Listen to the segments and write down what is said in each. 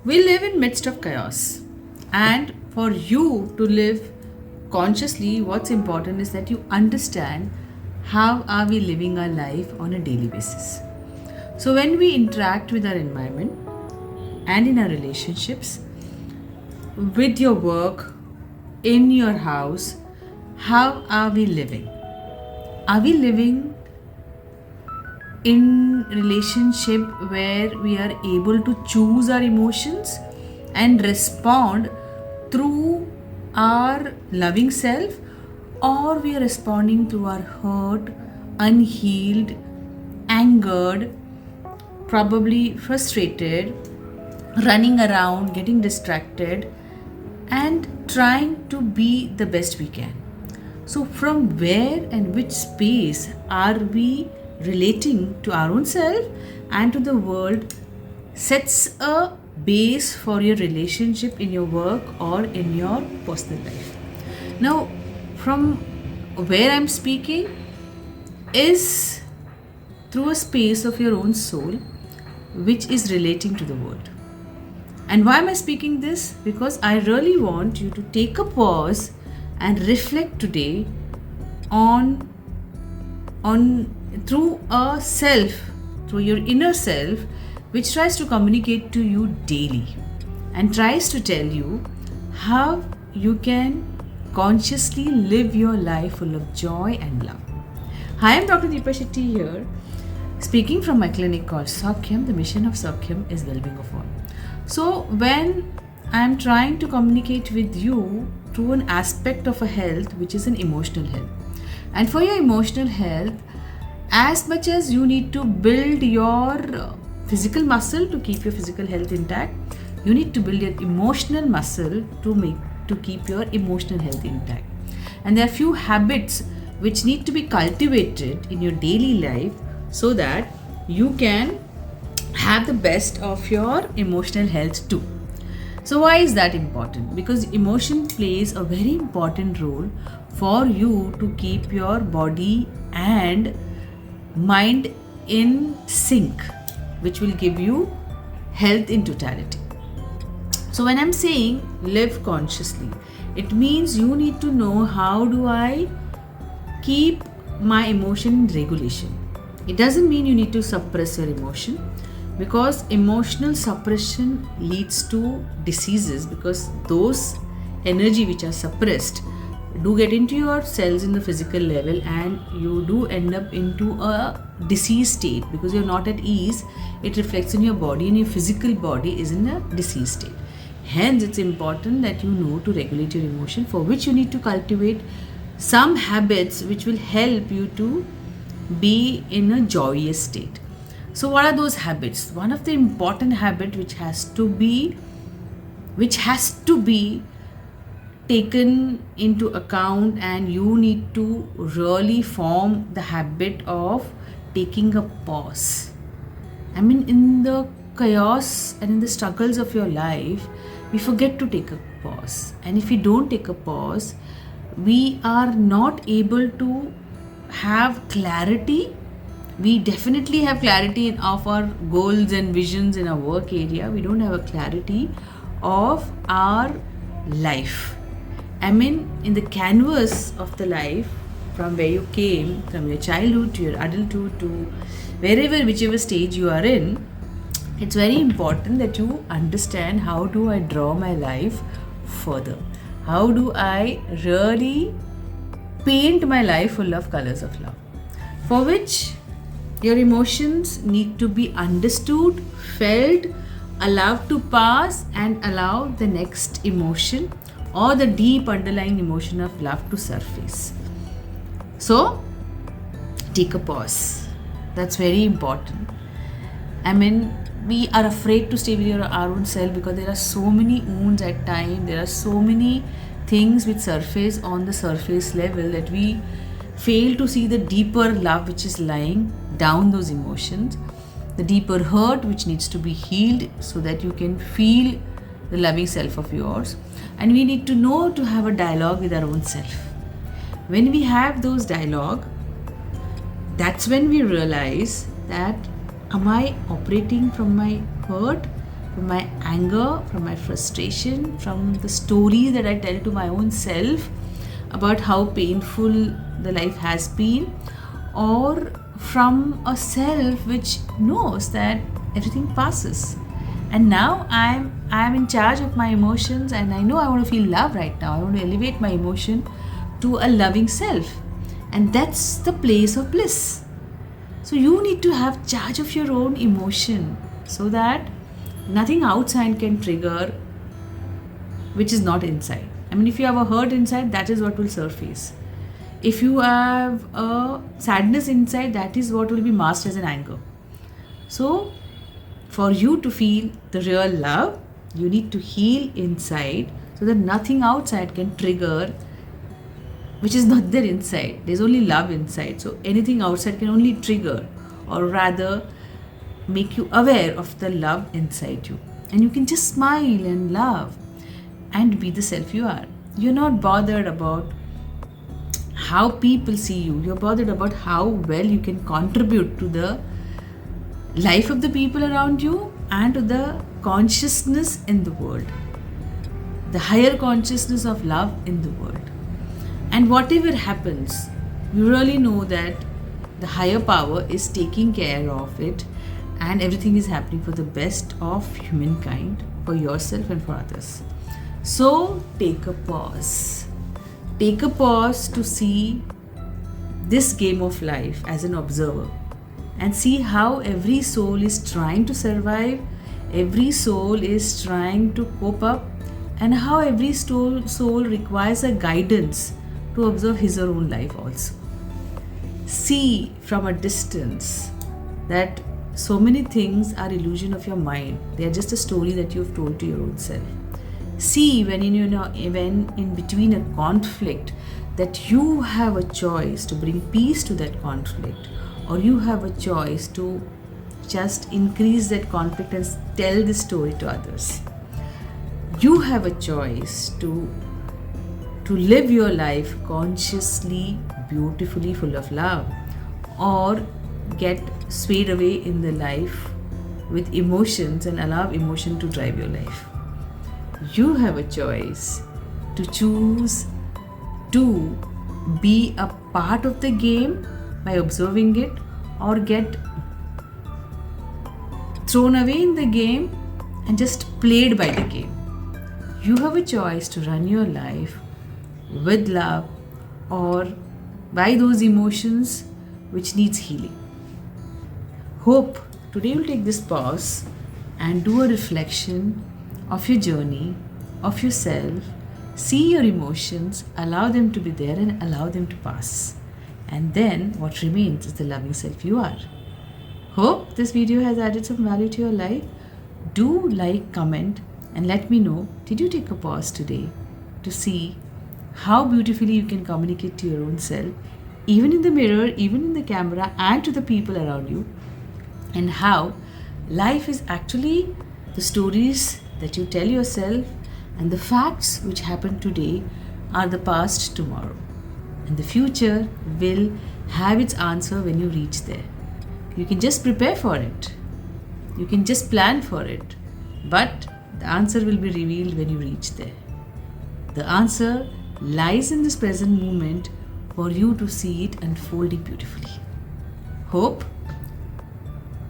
We live in midst of chaos, and for you to live consciously, what's important is that you understand how are we living our life on a daily basis. So when we interact with our environment and in our relationships, with your work, in your house, how are we living? Are we living in relationship where we are able to choose our emotions and respond through our loving self, or we are responding through our hurt, unhealed, angered, probably frustrated, running around, getting distracted, and trying to be the best we can. So, from where and which space are we relating to our own self and to the world sets a base for your relationship in your work or in your personal life. Now, from where I'm speaking is through a space of your own soul which is relating to the world. And why am I speaking this? Because I really want you to take a pause and reflect today on through a self, through your inner self, which tries to communicate to you daily and tries to tell you how you can consciously live your life full of joy and love. Hi, I'm Dr. Deepa Shetty here, speaking from my clinic called Saukhyam. The mission of Saukhyam is well-being of all. So when I'm trying to communicate with you through an aspect of a health which is an emotional health, and for your emotional health, as much as you need to build your physical muscle to keep your physical health intact, you need to build your emotional muscle to keep your emotional health intact. And there are few habits which need to be cultivated in your daily life so that you can have the best of your emotional health too. So why is that important? Because emotion plays a very important role for you to keep your body and mind in sync, which will give you health in totality. So when I'm saying live consciously, it means you need to know how do I keep my emotion in regulation. It doesn't mean you need to suppress your emotion, because emotional suppression leads to diseases, because those energy which are suppressed do get into your cells in the physical level and you do end up into a disease state because you're not at ease. It reflects in your body and your physical body is in a disease state. Hence it's important that you know to regulate your emotion, for which you need to cultivate some habits which will help you to be in a joyous state. So what are those habits? One of the important habit which has to be taken into account, and you need to really form the habit of taking a pause. I mean, in the chaos and in the struggles of your life, we forget to take a pause. And if we don't take a pause, we are not able to have clarity. We definitely have clarity of our goals and visions in our work area. We don't have a clarity of our life. I mean, in the canvas of the life, from where you came, from your childhood to your adulthood to wherever, whichever stage you are in, it's very important that you understand how do I draw my life further? How do I really paint my life full of colors of love? For which your emotions need to be understood, felt, allowed to pass, and allow the next emotion or the deep underlying emotion of love to surface. So, take a pause. That's very important. I mean, we are afraid to stay with our own self because there are so many wounds at times. There are so many things which surface on the surface level that we fail to see the deeper love which is lying down those emotions, the deeper hurt which needs to be healed so that you can feel the loving self of yours. And we need to know to have a dialogue with our own self. When we have those dialogue, that's when we realize that am I operating from my hurt, from my anger, from my frustration, from the story that I tell to my own self about how painful the life has been, or from a self which knows that everything passes. And now I'm in charge of my emotions, and I know I want to feel love right now. I want to elevate my emotion to a loving self. And that's the place of bliss. So you need to have charge of your own emotion so that nothing outside can trigger which is not inside. I mean, if you have a hurt inside, that is what will surface. If you have a sadness inside, that is what will be masked as an anger. So, for you to feel the real love, you need to heal inside so that nothing outside can trigger which is not there inside. There's only love inside. So, anything outside can only trigger, or rather make you aware of the love inside you. And you can just smile and love and be the self you are. You're not bothered about how people see you. You're bothered about how well you can contribute to the life of the people around you and to the consciousness in the world, the higher consciousness of love in the world. And whatever happens, you really know that the higher power is taking care of it, and everything is happening for the best of humankind, for yourself and for others. So take a pause. Take a pause to see this game of life as an observer, and see how every soul is trying to survive, every soul is trying to cope up, and how every soul requires a guidance to observe his or her own life also. See from a distance that so many things are illusion of your mind. They are just a story that you've told to your own self. See when in between a conflict that you have a choice to bring peace to that conflict, or you have a choice to just increase that conflict and tell the story to others. You have a choice to live your life consciously, beautifully, full of love, or get swayed away in the life with emotions and allow emotion to drive your life. You have a choice to choose to be a part of the game by observing it, or get thrown away in the game and just played by the game. You have a choice to run your life with love or by those emotions which needs healing. Hope today you'll take this pause and do a reflection of your journey, of yourself. See your emotions, allow them to be there and allow them to pass. And then what remains is the loving self you are. Hope this video has added some value to your life. Do like, comment, and let me know, did you take a pause today to see how beautifully you can communicate to your own self, even in the mirror, even in the camera, and to the people around you, and how life is actually the stories that you tell yourself, and the facts which happen today are the past tomorrow, and the future will have its answer when you reach there. You can just prepare for it, you can just plan for it, but the answer will be revealed when you reach there. The answer lies in this present moment for you to see it unfolding beautifully. Hope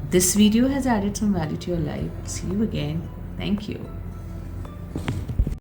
this video has added some value to your life. See you again. Thank you.